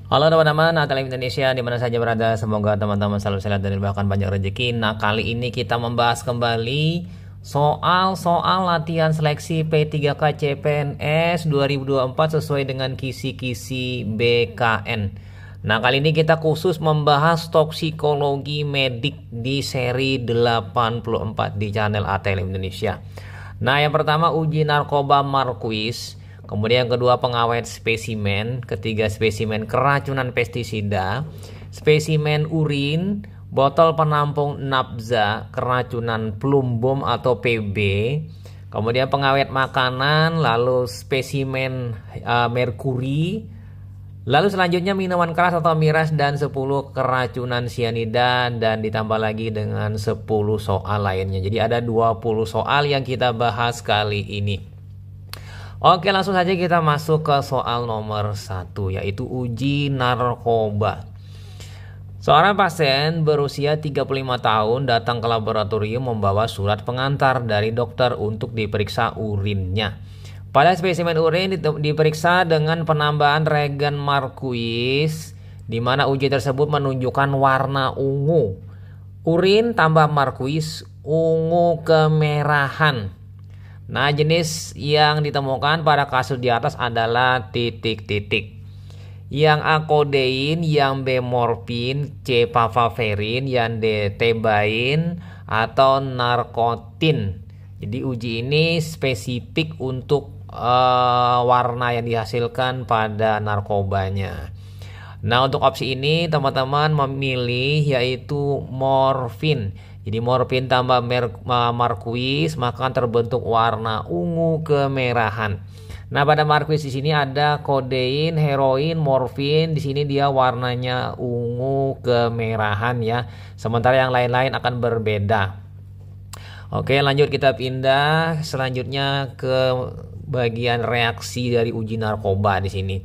Halo teman-teman, Atlet Indonesia di mana saja berada, semoga teman-teman selalu sehat dan bahkan banyak rezeki. Nah, kali ini kita membahas kembali soal latihan seleksi P3K CPNS 2024 sesuai dengan kisi-kisi BKN. Nah, kali ini kita khusus membahas toksikologi medik di seri 84 di channel Atlet Indonesia. Nah, yang pertama uji narkoba Marquis. Kemudian yang kedua pengawet spesimen, ketiga spesimen keracunan pestisida, spesimen urin, botol penampung nafza keracunan plumbum atau PB, kemudian pengawet makanan, lalu spesimen merkuri, lalu selanjutnya minuman keras atau miras dan 10 keracunan sianida dan ditambah lagi dengan 10 soal lainnya. Jadi ada 20 soal yang kita bahas kali ini. Oke, langsung saja kita masuk ke soal nomor 1, yaitu uji narkoba. Seorang pasien berusia 35 tahun datang ke laboratorium membawa surat pengantar dari dokter untuk diperiksa urinnya. Pada spesimen urin diperiksa dengan penambahan regen Marquis, di mana uji tersebut menunjukkan warna ungu. Urin tambah Marquis ungu kemerahan. Nah, jenis yang ditemukan pada kasus di atas adalah titik-titik. Yang A kodein, yang B morfin, C papaverin, yang D tebain atau narkotin. Jadi uji ini spesifik untuk warna yang dihasilkan pada narkobanya. Nah, untuk opsi ini teman-teman memilih yaitu morfin. Jadi morfin tambah Marquis maka terbentuk warna ungu kemerahan. Nah, pada Marquis di sini ada kodein, heroin, morfin. Di sini dia warnanya ungu kemerahan ya. Sementara yang lain-lain akan berbeda. Oke, lanjut kita pindah selanjutnya ke bagian reaksi dari uji narkoba di sini.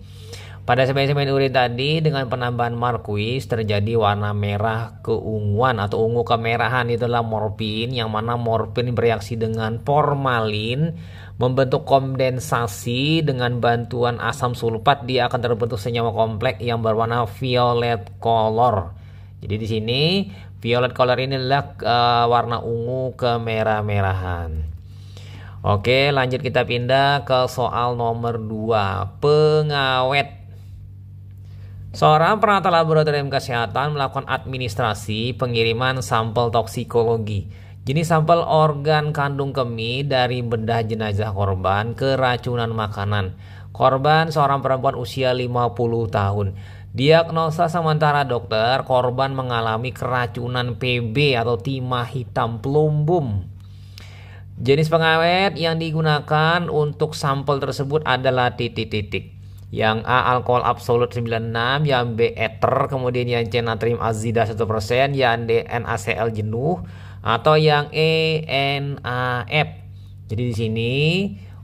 Pada spesimen urin tadi dengan penambahan Marquis terjadi warna merah keunguan atau ungu kemerahan, itulah morfin, yang mana morfin bereaksi dengan formalin membentuk kondensasi. Dengan bantuan asam sulfat dia akan terbentuk senyawa kompleks yang berwarna violet color. Jadi di sini violet color ini adalah warna ungu kemerah-merahan. Oke, lanjut kita pindah ke soal nomor 2, pengawet. Seorang penata laboratorium kesehatan melakukan administrasi pengiriman sampel toksikologi jenis sampel organ kandung kemih dari bedah jenazah korban keracunan makanan. Korban seorang perempuan usia 50 tahun. Diagnosa sementara dokter, korban mengalami keracunan PB atau timah hitam plumbum. Jenis pengawet yang digunakan untuk sampel tersebut adalah titik-titik. Yang A alkohol absolut 96, yang B ether, kemudian yang C natrium azida 1%, yang D NaCl jenuh, atau yang E NaF. Jadi di sini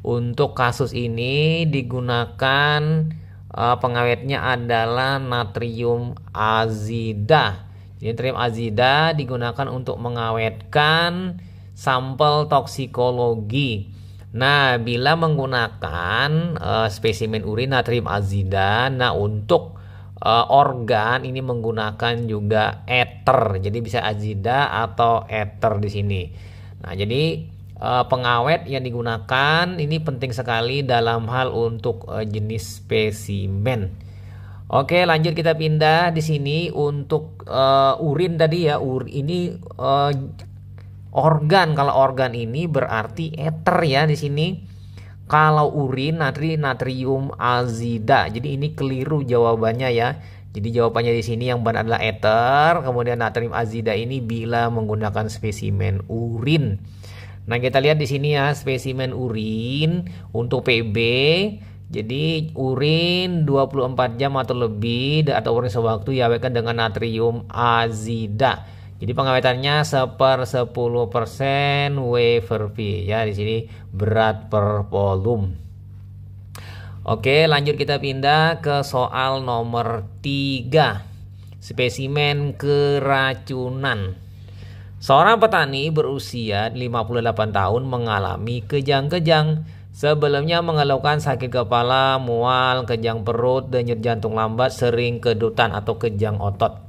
untuk kasus ini digunakan pengawetnya adalah natrium azida. Jadi natrium azida digunakan untuk mengawetkan sampel toksikologi. Nah, bila menggunakan spesimen urin natrium azida, nah untuk organ ini menggunakan juga ether. Jadi bisa azida atau ether di sini. Nah, jadi pengawet yang digunakan ini penting sekali dalam hal untuk jenis spesimen. Oke, lanjut kita pindah di sini untuk urin tadi ya. Ini organ, kalau organ ini berarti ether ya di sini. Kalau urin natrium azida. Jadi ini keliru jawabannya ya. Jadi jawabannya di sini yang benar adalah ether, kemudian natrium azida ini bila menggunakan spesimen urin. Nah, kita lihat di sini ya spesimen urin untuk PB. Jadi urin 24 jam atau lebih atau urin sewaktu diawetkan dengan natrium azida. Jadi pengawetannya 1/10% W/V ya, di sini berat per volume. Oke, lanjut kita pindah ke soal nomor 3. Spesimen keracunan. Seorang petani berusia 58 tahun mengalami kejang-kejang Sebelumnya mengeluhkan sakit kepala, mual, kejang perut, denyut jantung lambat, sering kedutan atau kejang otot.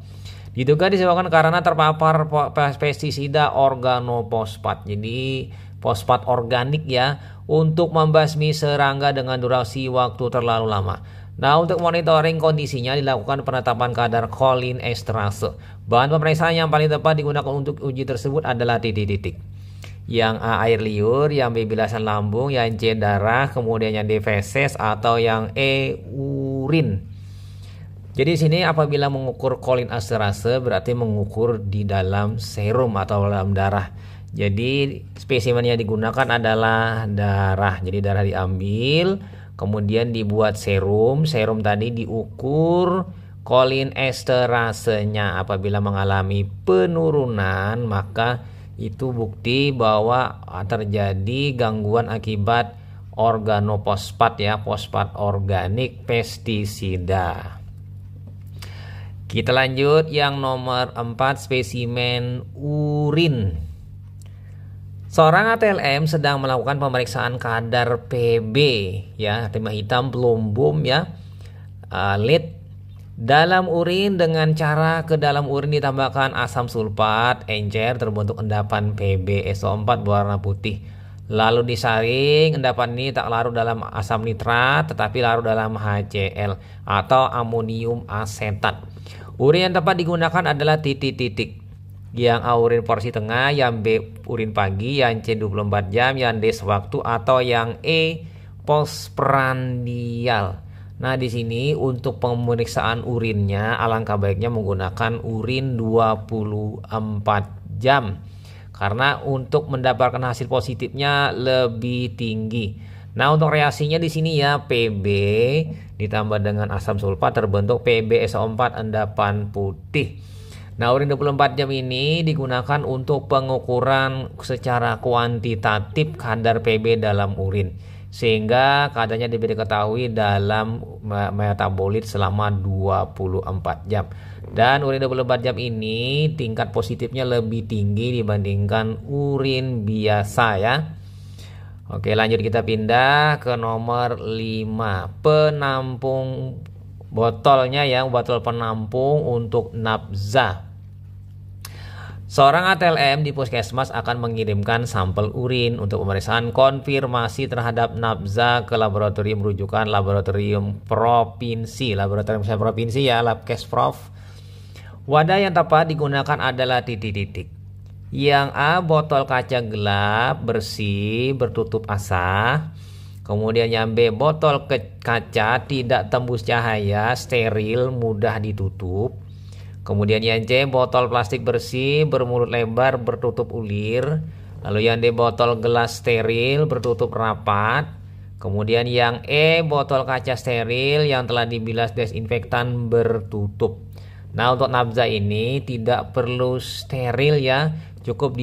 Diduga disebabkan karena terpapar pestisida organofosfat. Jadi fosfat organik ya, untuk membasmi serangga dengan durasi waktu terlalu lama. Nah, untuk monitoring kondisinya dilakukan penetapan kadar cholinesterase. Bahan pemeriksaan yang paling tepat digunakan untuk uji tersebut adalah titik-titik. Yang A air liur, yang B bilasan lambung, yang C darah, kemudian yang D feses, atau yang E urin. Jadi di sini apabila mengukur cholinesterase berarti mengukur di dalam serum atau dalam darah. Jadi spesimen yang digunakan adalah darah. Jadi darah diambil, kemudian dibuat serum. Serum tadi diukur cholinesterasenya. Apabila mengalami penurunan, maka itu bukti bahwa terjadi gangguan akibat organofosfat ya, fosfat organik pestisida. Kita lanjut yang nomor 4, spesimen urin. Seorang ATLM sedang melakukan pemeriksaan kadar Pb ya, timah hitam pelumbum ya, lead dalam urin dengan cara ke dalam urin ditambahkan asam sulfat encer terbentuk endapan PbSO4 berwarna putih. Lalu disaring, endapan ini tak larut dalam asam nitrat tetapi larut dalam HCl atau amonium asetat. Urin yang tepat digunakan adalah titik-titik. Yang A urin porsi tengah, yang B urin pagi, yang C 24 jam, yang D sewaktu, atau yang E postprandial. Nah, di sini untuk pemeriksaan urinnya alangkah baiknya menggunakan urin 24 jam. Karena untuk mendapatkan hasil positifnya lebih tinggi. Nah, untuk reaksinya di sini ya, Pb ditambah dengan asam sulfat terbentuk PbSO4 endapan putih. Nah, urin 24 jam ini digunakan untuk pengukuran secara kuantitatif kadar Pb dalam urin. Sehingga kadarnya diketahui dalam metabolit selama 24 jam. Dan urin 24 jam ini tingkat positifnya lebih tinggi dibandingkan urin biasa ya. Oke, lanjut kita pindah ke nomor 5, penampung botolnya ya, botol penampung untuk nafza. Seorang ATLM di puskesmas akan mengirimkan sampel urin untuk pemeriksaan konfirmasi terhadap nafza ke laboratorium rujukan laboratorium provinsi. Laboratorium provinsi ya, Labkesprov. Wadah yang tepat digunakan adalah titik-titik. Yang A botol kaca gelap, bersih, bertutup asah. Kemudian yang B botol kaca tidak tembus cahaya, steril, mudah ditutup. Kemudian yang C botol plastik bersih, bermulut lebar, bertutup ulir. Lalu yang D botol gelas steril, bertutup rapat. Kemudian yang E botol kaca steril yang telah dibilas desinfektan bertutup. Nah, untuk nafza ini tidak perlu steril ya, cukup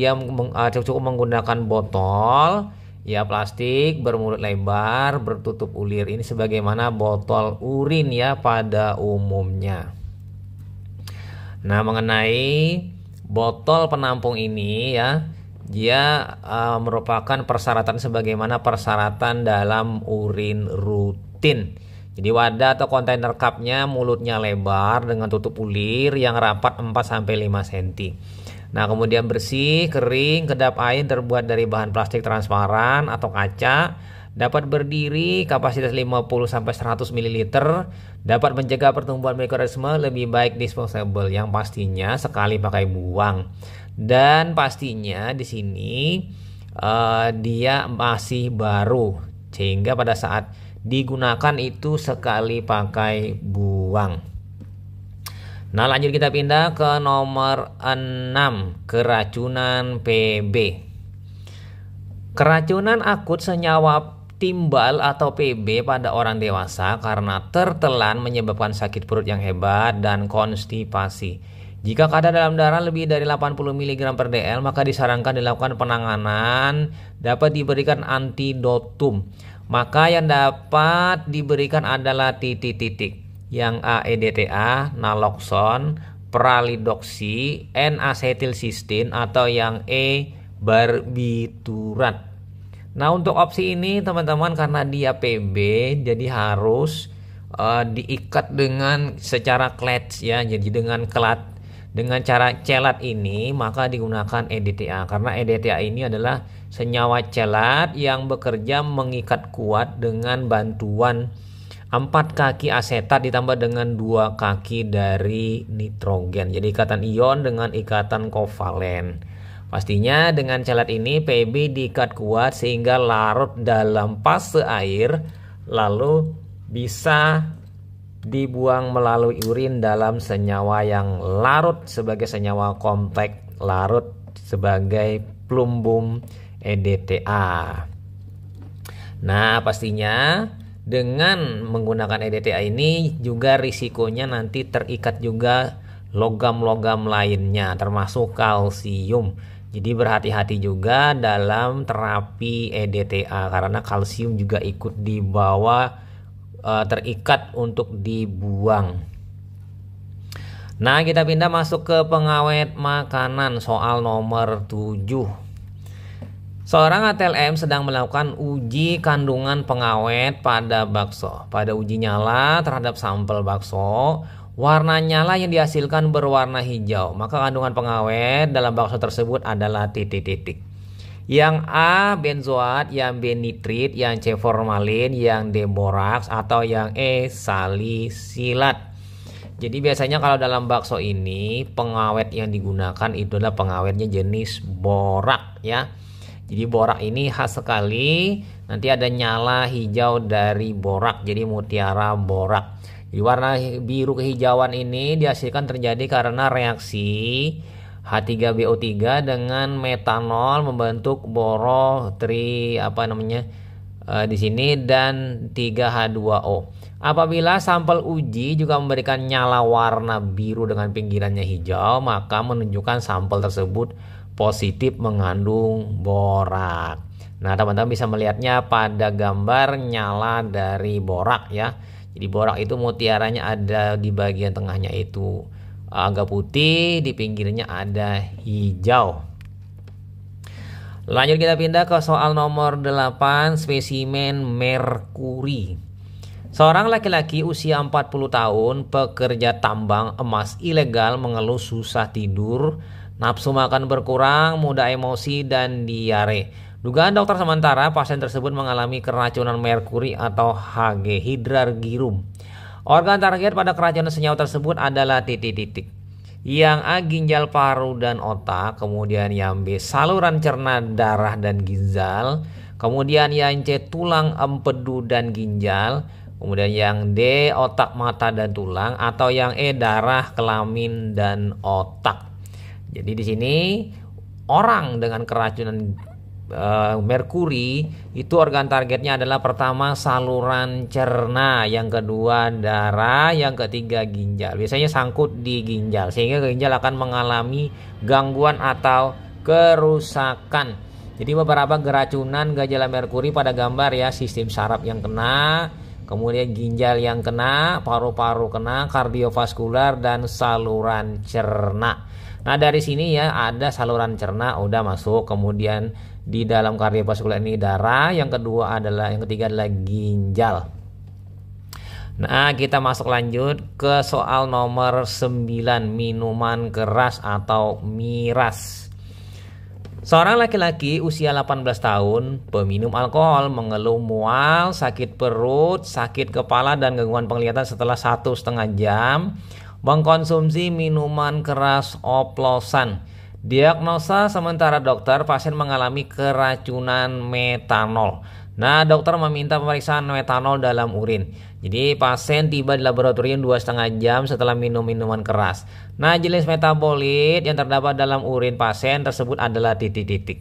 menggunakan botol ya plastik bermulut lebar, bertutup ulir. Ini sebagaimana botol urin ya pada umumnya. Nah, mengenai botol penampung ini ya, dia merupakan persyaratan sebagaimana persyaratan dalam urin rutin. Jadi wadah atau kontainer cupnya mulutnya lebar dengan tutup ulir yang rapat 4-5 cm. Nah, kemudian bersih, kering, kedap air terbuat dari bahan plastik transparan atau kaca. Dapat berdiri, kapasitas 50-100 ml, dapat mencegah pertumbuhan mikroorganisme, lebih baik disposable, yang pastinya sekali pakai buang. Dan pastinya di sini dia masih baru, sehingga pada saat digunakan itu sekali pakai buang. Nah, lanjut kita pindah ke nomor 6, keracunan Pb. Keracunan akut senyawa timbal atau Pb pada orang dewasa karena tertelan menyebabkan sakit perut yang hebat dan konstipasi. Jika kadar dalam darah lebih dari 80 mg per dl, maka disarankan dilakukan penanganan, dapat diberikan antidotum. Maka yang dapat diberikan adalah titik-titik. Yang A EDTA, naloxon, pralidoksi, N-asetilsistin, atau yang E barbiturat. Nah, untuk opsi ini teman-teman karena dia PB jadi harus diikat dengan secara clutch ya. Jadi dengan cara celat ini maka digunakan EDTA karena EDTA ini adalah senyawa celat yang bekerja mengikat kuat dengan bantuan 4 kaki asetat ditambah dengan 2 kaki dari nitrogen. Jadi ikatan ion dengan ikatan kovalen. Pastinya dengan celat ini PB diikat kuat sehingga larut dalam fase air lalu bisa dibuang melalui urin dalam senyawa yang larut sebagai senyawa kompleks larut sebagai plumbum EDTA. Nah, pastinya dengan menggunakan EDTA ini juga risikonya nanti terikat juga logam-logam lainnya termasuk kalsium. Jadi berhati-hati juga dalam terapi EDTA karena kalsium juga ikut dibawa terikat untuk dibuang. Nah, kita pindah masuk ke pengawet makanan soal nomor 7. Seorang ATLM sedang melakukan uji kandungan pengawet pada bakso. Pada uji nyala terhadap sampel bakso, warna nyala yang dihasilkan berwarna hijau, maka kandungan pengawet dalam bakso tersebut adalah titik-titik. Yang A benzoat, yang B nitrit, yang C formalin, yang D boraks, atau yang E salisilat. Jadi biasanya kalau dalam bakso ini pengawet yang digunakan itu adalah pengawetnya jenis borak ya. Jadi borak ini khas sekali, nanti ada nyala hijau dari borak, jadi mutiara borak. Di warna biru kehijauan ini dihasilkan terjadi karena reaksi H3BO3 dengan metanol membentuk di sini dan 3H2O. Apabila sampel uji juga memberikan nyala warna biru dengan pinggirannya hijau, maka menunjukkan sampel tersebut positif mengandung borak. Nah, teman-teman bisa melihatnya pada gambar nyala dari borak ya. Jadi borak itu mutiaranya ada di bagian tengahnya itu agak putih, di pinggirnya ada hijau. Lanjut kita pindah ke soal nomor 8, spesimen merkuri. Seorang laki-laki usia 40 tahun, pekerja tambang emas ilegal mengeluh susah tidur, nafsu makan berkurang, mudah emosi dan diare. Dugaan dokter sementara pasien tersebut mengalami keracunan merkuri atau Hg hidrargyrum. Organ target pada keracunan senyawa tersebut adalah titik-titik. Yang A ginjal, paru dan otak, kemudian yang B saluran cerna, darah dan ginjal, kemudian yang C tulang, empedu dan ginjal, kemudian yang D otak, mata dan tulang, atau yang E darah, kelamin dan otak. Jadi di sini orang dengan keracunan merkuri itu organ targetnya adalah pertama saluran cerna, yang kedua darah, yang ketiga ginjal. Biasanya sangkut di ginjal sehingga ginjal akan mengalami gangguan atau kerusakan. Jadi beberapa keracunan gejala merkuri pada gambar ya, sistem saraf yang kena, kemudian ginjal yang kena, paru-paru kena, kardiovaskular dan saluran cerna. Nah, dari sini ya ada saluran cerna udah masuk, kemudian di dalam kardiovaskular ini darah, yang ketiga adalah ginjal. Nah, kita masuk lanjut ke soal nomor 9, minuman keras atau miras. Seorang laki-laki usia 18 tahun, peminum alkohol, mengeluh mual, sakit perut, sakit kepala dan gangguan penglihatan setelah 1,5 jam mengkonsumsi minuman keras oplosan. Diagnosa sementara dokter, pasien mengalami keracunan metanol. Nah, dokter meminta pemeriksaan metanol dalam urin. Jadi pasien tiba di laboratorium 2,5 jam setelah minum minuman keras. Nah, jenis metabolit yang terdapat dalam urin pasien tersebut adalah titik-titik.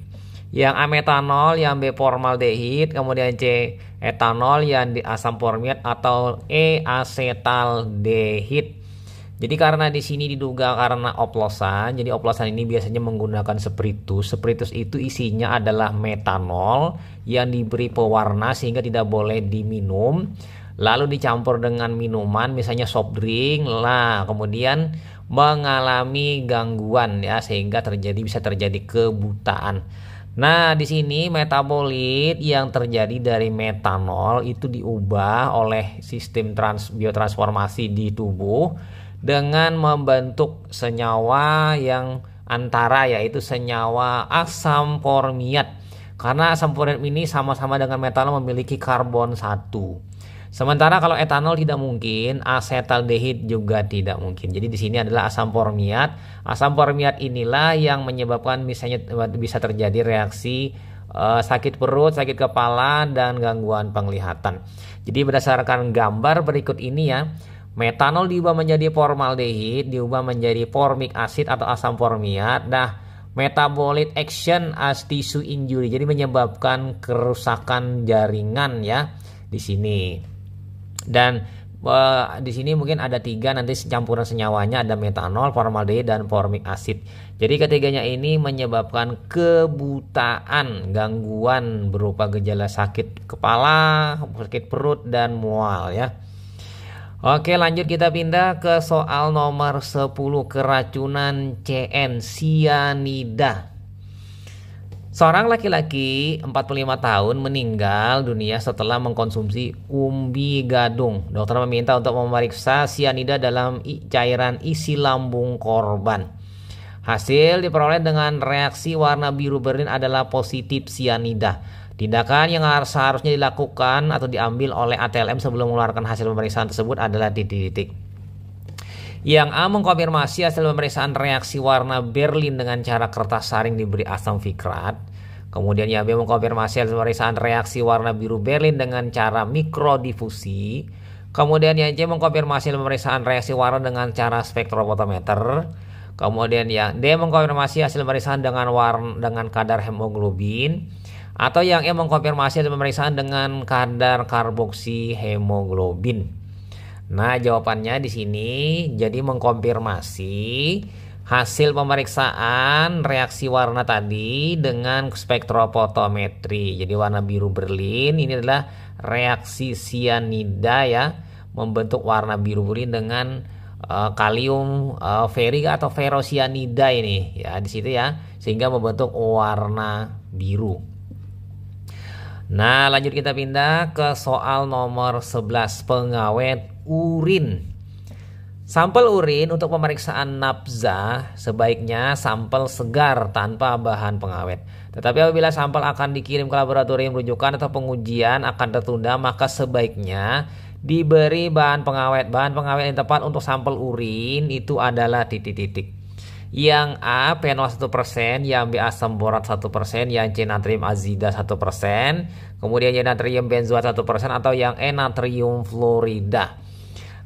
Yang A metanol, yang B formaldehid, kemudian C etanol, yang D asam formiat atau E asetaldehid. Jadi karena di sini diduga karena oplosan, jadi oplosan ini biasanya menggunakan spiritus. Spiritus itu isinya adalah metanol yang diberi pewarna sehingga tidak boleh diminum. Lalu dicampur dengan minuman, misalnya soft drink, kemudian mengalami gangguan ya, sehingga bisa terjadi kebutaan. Nah, di sini metabolit yang terjadi dari metanol itu diubah oleh sistem biotransformasi di tubuh dengan membentuk senyawa yang antara, yaitu senyawa asam formiat. Karena asam formiat ini sama-sama dengan metanol memiliki karbon 1. Sementara kalau etanol tidak mungkin, asetaldehid juga tidak mungkin. Jadi di sini adalah asam formiat. Asam formiat inilah yang menyebabkan misalnya bisa terjadi reaksi sakit perut, sakit kepala, dan gangguan penglihatan. Jadi berdasarkan gambar berikut ini ya, metanol diubah menjadi formaldehid, diubah menjadi formic acid atau asam formiat. Nah, metabolit action as tissue injury, jadi menyebabkan kerusakan jaringan ya di sini. Dan di sini mungkin ada 3 nanti campuran senyawanya, ada metanol, formaldehid, dan formic acid. Jadi ketiganya ini menyebabkan kebutaan, gangguan berupa gejala sakit kepala, sakit perut, dan mual ya. Oke, lanjut kita pindah ke soal nomor 10, keracunan CN, sianida. Seorang laki-laki 45 tahun meninggal dunia setelah mengkonsumsi umbi gadung. Dokter meminta untuk memeriksa sianida dalam cairan isi lambung korban. Hasil diperoleh dengan reaksi warna biru berlin adalah positif sianida. Tindakan yang seharusnya dilakukan atau diambil oleh ATLM sebelum mengeluarkan hasil pemeriksaan tersebut adalah titik-titik. Yang A, mengkonfirmasi hasil pemeriksaan reaksi warna berlin dengan cara kertas saring diberi asam fikrat. Kemudian yang B, mengkonfirmasi hasil pemeriksaan reaksi warna biru berlin dengan cara mikrodifusi. Kemudian yang C, mengkonfirmasi hasil pemeriksaan reaksi warna dengan cara spektrofotometer. Kemudian yang D, mengkonfirmasi hasil pemeriksaan dengan kadar hemoglobin. Atau yang E, mengkonfirmasi hasil pemeriksaan dengan kadar karboksi hemoglobin. Nah, jawabannya di sini jadi mengkonfirmasi hasil pemeriksaan reaksi warna tadi dengan spektrofotometri. Jadi warna biru berlin ini adalah reaksi sianida ya, membentuk warna biru berlin dengan kalium ferrika atau ferrosianida ini ya di situ ya, sehingga membentuk warna biru. Nah, lanjut kita pindah ke soal nomor 11, pengawet urin. Sampel urin untuk pemeriksaan nafza sebaiknya sampel segar tanpa bahan pengawet. Tetapi apabila sampel akan dikirim ke laboratorium rujukan atau pengujian akan tertunda, maka sebaiknya diberi bahan pengawet. Bahan pengawet yang tepat untuk sampel urin itu adalah titik-titik. Yang A, phenol 1%, yang B, asam borat 1%, yang C, natrium azida 1%, kemudian yang natrium benzoat 1%, atau yang E, natrium fluorida.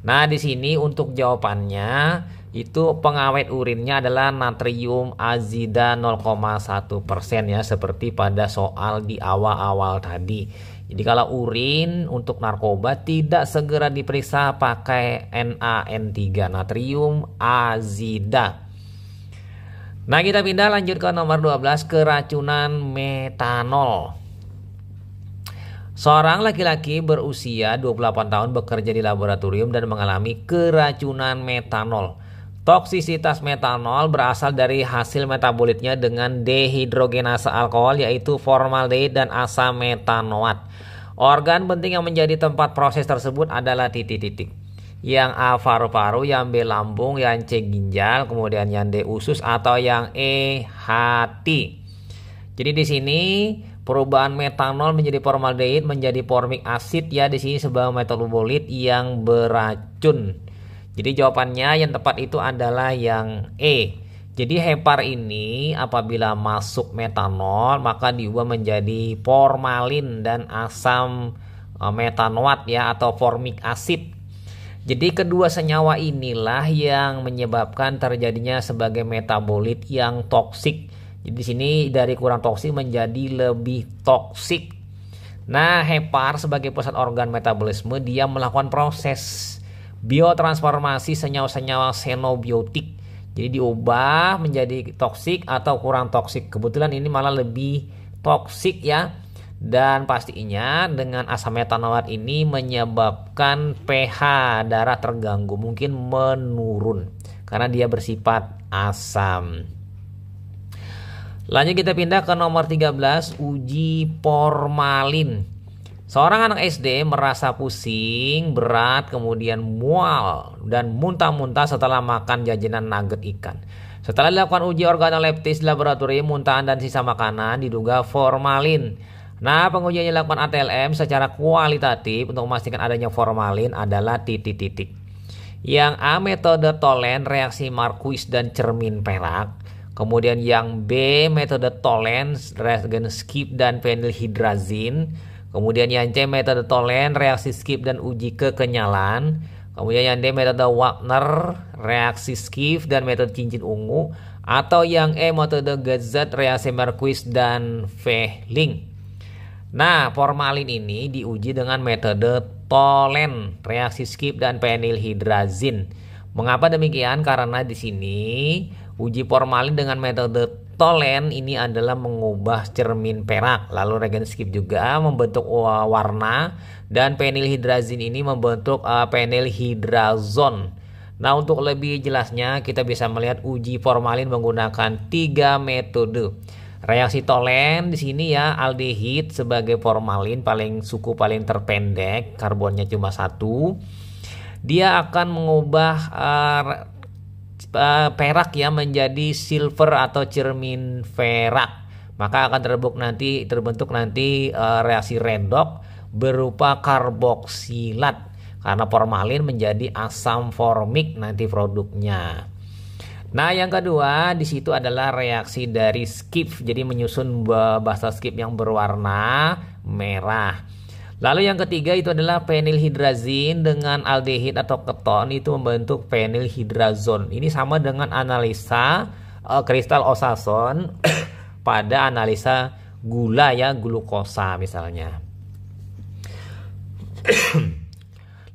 Nah, di sini untuk jawabannya itu pengawet urinnya adalah natrium azida 0,1% ya, seperti pada soal di awal-awal tadi. Jadi kalau urin untuk narkoba tidak segera diperiksa pakai NaN3, natrium azida. Nah, kita pindah lanjut ke nomor 12, keracunan metanol. Seorang laki-laki berusia 28 tahun bekerja di laboratorium dan mengalami keracunan metanol. Toksisitas metanol berasal dari hasil metabolitnya dengan dehidrogenase alkohol, yaitu formaldehid dan asam metanoat. Organ penting yang menjadi tempat proses tersebut adalah titik-titik. Yang A, paru-paru, yang B, lambung, yang C, ginjal, kemudian yang D, usus, atau yang E, hati. Jadi di sini perubahan metanol menjadi formaldehid menjadi formic acid ya, di sini sebuah metabolit yang beracun. Jadi jawabannya yang tepat itu adalah yang E. Jadi hepar ini apabila masuk metanol maka diubah menjadi formalin dan asam metanoat ya, atau formic acid. Jadi kedua senyawa inilah yang menyebabkan terjadinya sebagai metabolit yang toksik. Jadi di sini dari kurang toksik menjadi lebih toksik. Nah, hepar sebagai pusat organ metabolisme, dia melakukan proses biotransformasi senyawa-senyawa xenobiotik. Jadi diubah menjadi toksik atau kurang toksik. Kebetulan ini malah lebih toksik ya. Dan pastinya dengan asam metanoat ini menyebabkan pH darah terganggu, mungkin menurun karena dia bersifat asam. Lanjut kita pindah ke nomor 13, uji formalin. Seorang anak SD merasa pusing, berat, kemudian mual dan muntah-muntah setelah makan jajanan nugget ikan. Setelah dilakukan uji organoleptis di laboratorium, muntahan dan sisa makanan diduga formalin. Nah, pengujian yang dilakukan ATLM secara kualitatif untuk memastikan adanya formalin adalah titik-titik. Yang A, metode Tholen, reaksi Marquis dan cermin perak. Kemudian yang B, metode Tholen, reagen skip dan fenilhydrazine. Kemudian yang C, metode Tholen, reaksi skip dan uji kekenyalan. Kemudian yang D, metode Wagner, reaksi skip dan metode cincin ungu. Atau yang E, metode Gazet, reaksi Marquis dan Fehling. Nah, formalin ini diuji dengan metode Tholen, reaksi skip dan fenilhydrazine. Mengapa demikian? Karena di sini uji formalin dengan metode Tholen ini adalah mengubah cermin perak, lalu reagen skip juga membentuk warna, dan fenilhydrazine ini membentuk fenilhydrazone. Nah, untuk lebih jelasnya kita bisa melihat uji formalin menggunakan 3 metode. Reaksi Tholen di sini ya, aldehid sebagai formalin, suku paling terpendek, karbonnya cuma 1. Dia akan mengubah perak ya menjadi silver atau cermin perak, maka akan terbentuk nanti reaksi redoks berupa karboksilat karena formalin menjadi asam formik nanti produknya. Nah, yang kedua di situ adalah reaksi dari skip, jadi menyusun basa skip yang berwarna merah. Lalu yang ketiga itu adalah fenilhydrazine dengan aldehid atau keton itu membentuk fenilhydrazone. Ini sama dengan analisa kristal osason pada analisa gula ya, glukosa misalnya.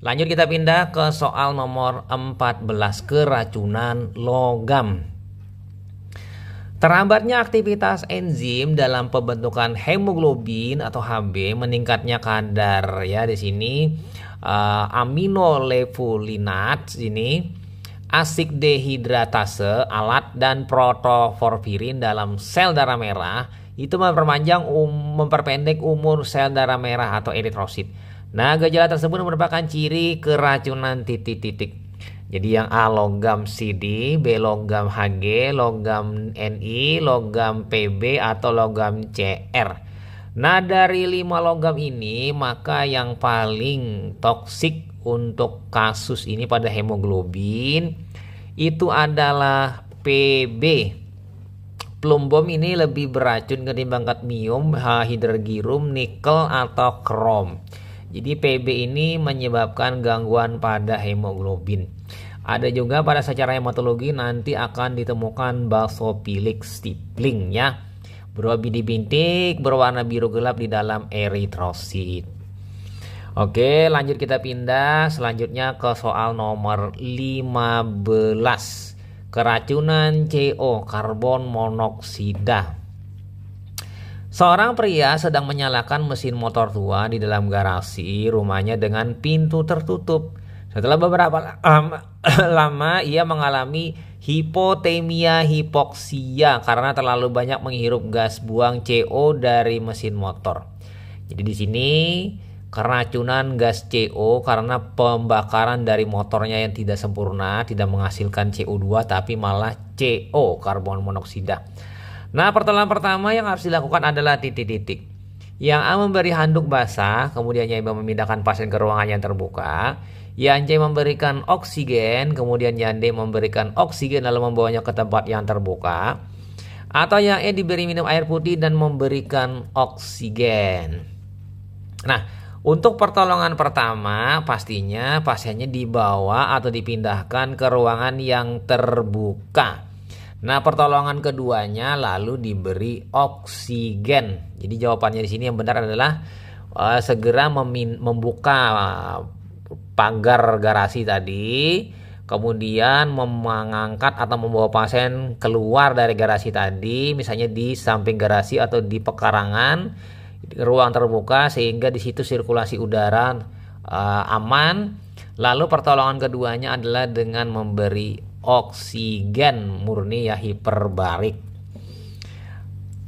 Lanjut kita pindah ke soal nomor 14, keracunan logam. Terhambatnya aktivitas enzim dalam pembentukan hemoglobin atau Hb, meningkatnya kadar ya di sini aminolevulinat ini, asik dehidratase, alat dan protoporfirin dalam sel darah merah itu memperpendek umur sel darah merah atau eritrosit. Nah, gejala tersebut merupakan ciri keracunan titik-titik. Jadi yang A logam CD, B logam Hg, logam Ni, logam Pb atau logam Cr. Nah, dari 5 logam ini maka yang paling toksik untuk kasus ini pada hemoglobin itu adalah Pb. Plumbum ini lebih beracun ketimbang kadmium, hydrogium, nikel atau krom. Jadi Pb ini menyebabkan gangguan pada hemoglobin. Ada juga pada secara hematologi nanti akan ditemukan basofilik stippling ya, berupa bintik-bintik berwarna biru gelap di dalam eritrosit. Oke, lanjut kita pindah selanjutnya ke soal nomor 15, keracunan CO, karbon monoksida. Seorang pria sedang menyalakan mesin motor tua di dalam garasi rumahnya dengan pintu tertutup. Setelah beberapa lama ia mengalami hipotemia hipoksia karena terlalu banyak menghirup gas buang CO dari mesin motor. Jadi di sini keracunan gas CO karena pembakaran dari motornya yang tidak sempurna, tidak menghasilkan CO2 tapi malah CO, karbon monoksida. Nah, pertolongan pertama yang harus dilakukan adalah titik-titik. Yang A memberi handuk basah, kemudian yang B memindahkan pasien ke ruangan yang terbuka. Yang C memberikan oksigen, kemudian yang D memberikan oksigen lalu membawanya ke tempat yang terbuka. Atau yang E diberi minum air putih dan memberikan oksigen. Nah, untuk pertolongan pertama pastinya pasiennya dibawa atau dipindahkan ke ruangan yang terbuka. Nah, pertolongan keduanya lalu diberi oksigen. Jadi jawabannya di sini yang benar adalah segera membuka pagar garasi tadi, kemudian mengangkat atau membawa pasien keluar dari garasi tadi, misalnya di samping garasi atau di pekarangan ruang terbuka sehingga di situ sirkulasi udara aman. Lalu pertolongan keduanya adalah dengan memberi oksigen murni ya, hiperbarik.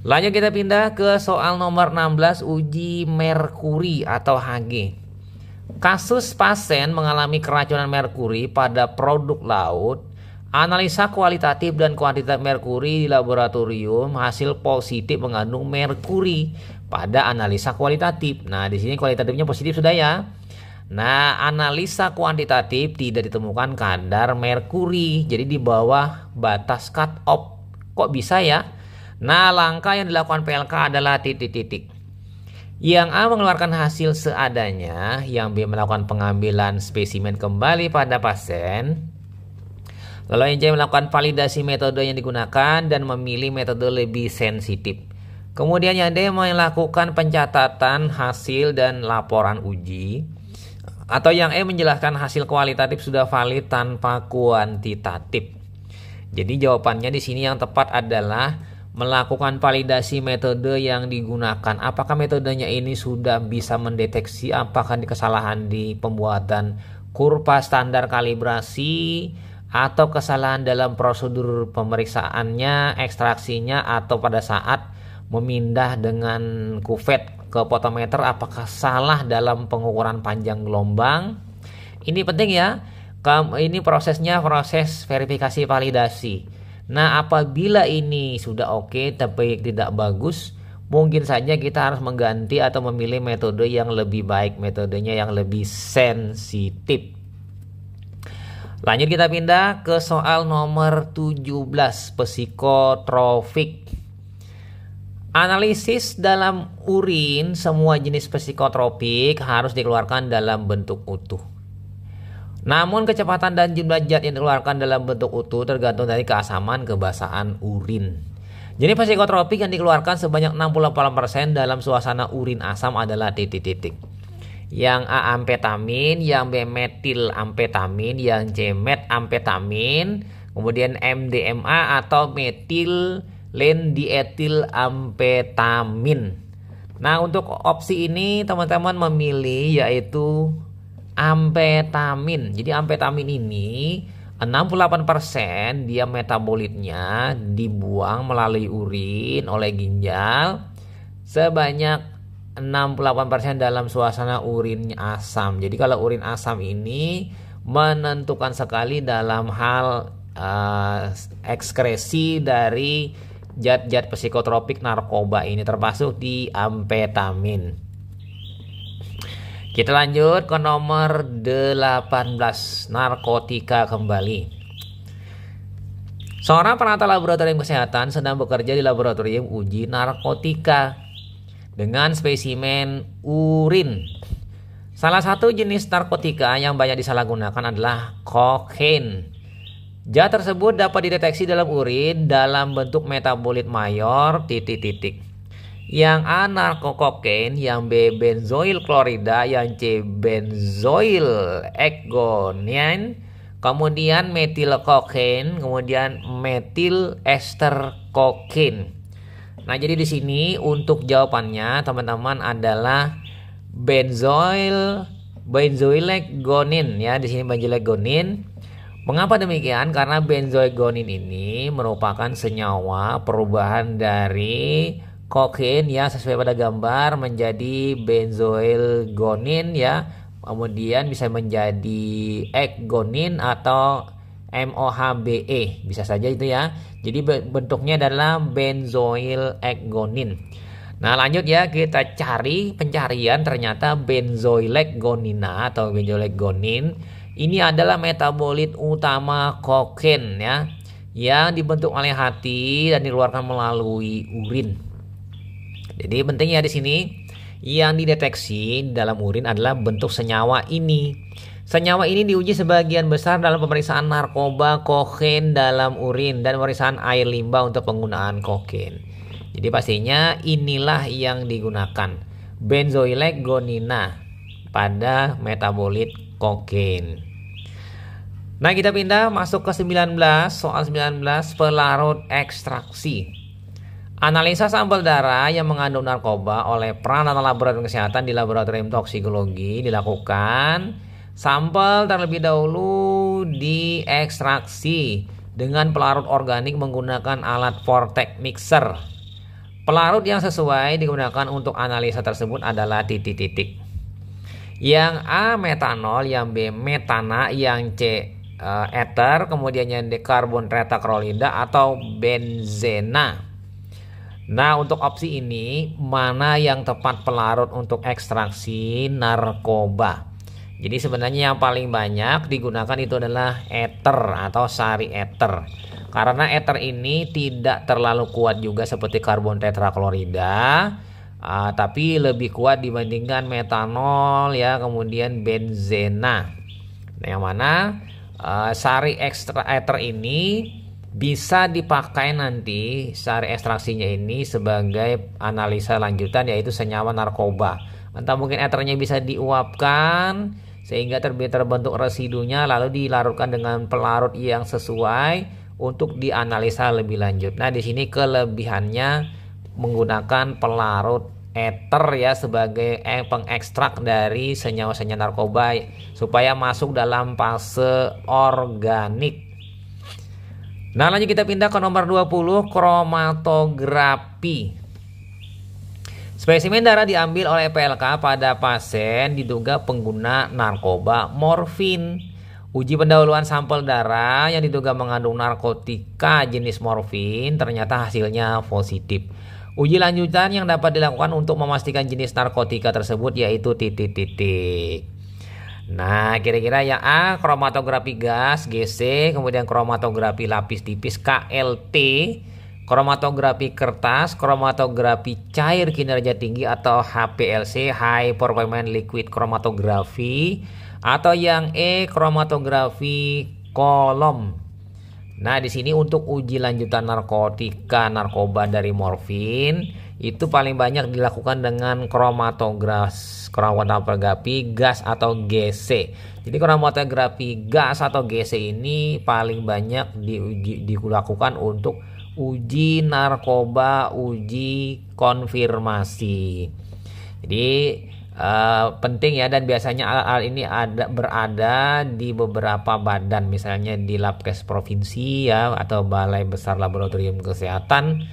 Lanjut kita pindah ke soal nomor 16, uji merkuri atau Hg. Kasus pasien mengalami keracunan merkuri pada produk laut. Analisa kualitatif dan kuantitas merkuri di laboratorium, hasil positif mengandung merkuri pada analisa kualitatif. Nah, di sini kualitatifnya positif sudah ya. Nah, analisa kuantitatif tidak ditemukan kadar merkuri, jadi di bawah batas cut off. Kok bisa ya? Nah, langkah yang dilakukan PLK adalah titik-titik. Yang A mengeluarkan hasil seadanya, yang B melakukan pengambilan spesimen kembali pada pasien. Lalu yang C melakukan validasi metode yang digunakan dan memilih metode lebih sensitif. Kemudian yang D melakukan pencatatan hasil dan laporan uji. Atau yang E menjelaskan hasil kualitatif sudah valid tanpa kuantitatif. Jadi jawabannya di sini yang tepat adalah melakukan validasi metode yang digunakan. Apakah metodenya ini sudah bisa mendeteksi apakah kesalahan di pembuatan kurva standar kalibrasi atau kesalahan dalam prosedur pemeriksaannya, ekstraksinya, atau pada saat memindah dengan kuvet ke potometer apakah salah dalam pengukuran panjang gelombang. Ini penting ya. Ini prosesnya proses verifikasi validasi. Nah, apabila ini sudah oke tapi tidak bagus, mungkin saja kita harus mengganti atau memilih metode yang lebih baik, metodenya yang lebih sensitif. Lanjut kita pindah ke soal nomor 17, psikotropik. Analisis dalam urin semua jenis psikotropik harus dikeluarkan dalam bentuk utuh. Namun kecepatan dan jumlah zat yang dikeluarkan dalam bentuk utuh tergantung dari keasaman kebasahan urin. Jadi psikotropik yang dikeluarkan sebanyak 68% dalam suasana urin asam adalah titik-titik. Yang A amfetamin, yang B metilamfetamin, yang C metamfetamin, kemudian MDMA atau metilendietylamfetamin. Nah, untuk opsi ini teman-teman memilih yaitu amfetamin. Jadi amfetamin ini 68% dia metabolitnya dibuang melalui urin oleh ginjal sebanyak 68% dalam suasana urin asam. Jadi kalau urin asam ini menentukan sekali dalam hal ekskresi dari zat-zat psikotropik narkoba ini, termasuk di amfetamin. Kita lanjut ke nomor 18, narkotika kembali. Seorang penata laboratorium kesehatan sedang bekerja di laboratorium uji narkotika dengan spesimen urin. Salah satu jenis narkotika yang banyak disalahgunakan adalah kokain. Zat tersebut dapat dideteksi dalam urin dalam bentuk metabolit mayor titik-titik. Yang A narkokokain, yang B benzoil klorida, yang C benzoil ekgonin, kemudian metilkokain, kemudian metil ester kokain. Nah, jadi di sini untuk jawabannya teman-teman adalah benzoilekgonin ya, di sini benzoilekgonin. Mengapa demikian? Karena benzoilekgonin ini merupakan senyawa perubahan dari kokain ya, sesuai pada gambar menjadi benzoilgonin ya, kemudian bisa menjadi ekgonin atau MOHBE, bisa saja itu ya. Jadi bentuknya adalah benzoil ekgonin. Nah, lanjut ya, kita cari pencarian. Ternyata benzoilekgonina atau benzoilekgonin ini adalah metabolit utama kokain ya, yang dibentuk oleh hati dan dikeluarkan melalui urin. Jadi pentingnya di sini yang dideteksi dalam urin adalah bentuk senyawa ini. Senyawa ini diuji sebagian besar dalam pemeriksaan narkoba kokain dalam urin dan pemeriksaan air limbah untuk penggunaan kokain. Jadi pastinya inilah yang digunakan, benzoilekgonina pada metabolit kokain. Nah, kita pindah masuk ke 19, soal 19, pelarut ekstraksi. Analisa sampel darah yang mengandung narkoba oleh peranata laboratorium kesehatan di laboratorium toksikologi dilakukan. Sampel terlebih dahulu diekstraksi dengan pelarut organik menggunakan alat vortex mixer. Pelarut yang sesuai digunakan untuk analisa tersebut adalah titik-titik. Yang A metanol, yang B metana, yang C ether, kemudian yang D karbon tetraklorida atau benzena. Nah, untuk opsi ini mana yang tepat pelarut untuk ekstraksi narkoba? Jadi sebenarnya yang paling banyak digunakan itu adalah ether atau sari ether. Karena ether ini tidak terlalu kuat juga seperti karbon tetraklorida, tapi lebih kuat dibandingkan metanol ya, kemudian benzena. Nah, yang mana sari ekstra ether ini bisa dipakai nanti sari ekstraksinya ini sebagai analisa lanjutan, yaitu senyawa narkoba. Entah mungkin ethernya bisa diuapkan sehingga terbentuk residunya, lalu dilarutkan dengan pelarut yang sesuai untuk dianalisa lebih lanjut. Nah, di sini kelebihannya menggunakan pelarut ether ya sebagai pengekstrak dari senyawa-senyawa narkoba supaya masuk dalam fase organik. Nah, lanjut kita pindah ke nomor 20, kromatografi. Spesimen darah diambil oleh PLK pada pasien diduga pengguna narkoba morfin. Uji pendahuluan sampel darah yang diduga mengandung narkotika jenis morfin ternyata hasilnya positif. Uji lanjutan yang dapat dilakukan untuk memastikan jenis narkotika tersebut yaitu titik-titik. Nah, kira-kira yang A kromatografi gas GC, kemudian kromatografi lapis tipis KLT, kromatografi kertas, kromatografi cair kinerja tinggi atau HPLC High Performance Liquid Chromatography, atau yang E kromatografi kolom. Nah, di sini untuk uji lanjutan narkoba dari morfin itu paling banyak dilakukan dengan kromatografi gas atau GC. Jadi kromatografi gas atau GC ini paling banyak dilakukan untuk uji narkoba, uji konfirmasi. Jadi penting ya, dan biasanya alat ini berada di beberapa badan, misalnya di Labkes provinsi ya atau Balai Besar Laboratorium Kesehatan.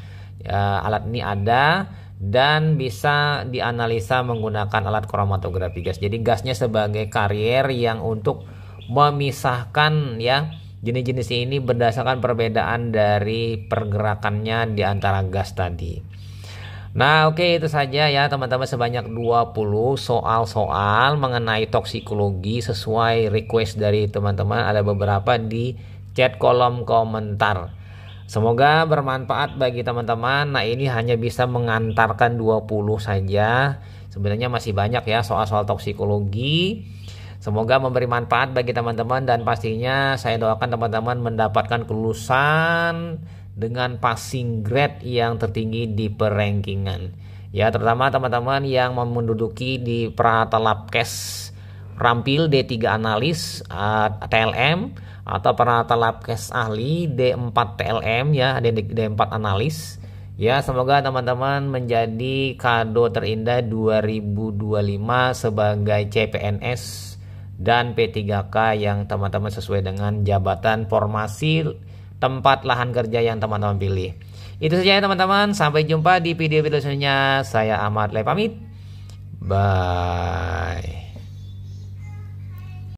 Alat ini ada dan bisa dianalisa menggunakan alat kromatografi gas. Jadi gasnya sebagai karier yang untuk memisahkan ya jenis-jenis ini berdasarkan perbedaan dari pergerakannya di antara gas tadi. Nah, oke, itu saja ya teman-teman, sebanyak 20 soal-soal mengenai toksikologi sesuai request dari teman-teman. Ada beberapa di chat kolom komentar. Semoga bermanfaat bagi teman-teman. Nah, ini hanya bisa mengantarkan 20 saja. Sebenarnya masih banyak ya soal-soal toksikologi. Semoga memberi manfaat bagi teman-teman, dan pastinya saya doakan teman-teman mendapatkan kelulusan dengan passing grade yang tertinggi di perankingan. Ya, terutama teman-teman yang menduduki di Prata Labkes Rampil D3 Analis TLM atau Prata Labkes Ahli D4 TLM ya, D4 Analis. Ya, semoga teman-teman menjadi kado terindah 2025 sebagai CPNS dan P3K yang teman-teman sesuai dengan jabatan formasi tempat lahan kerja yang teman-teman pilih. Itu saja ya teman-teman, sampai jumpa di video-video selanjutnya. Saya Ahmad Le pamit. Bye.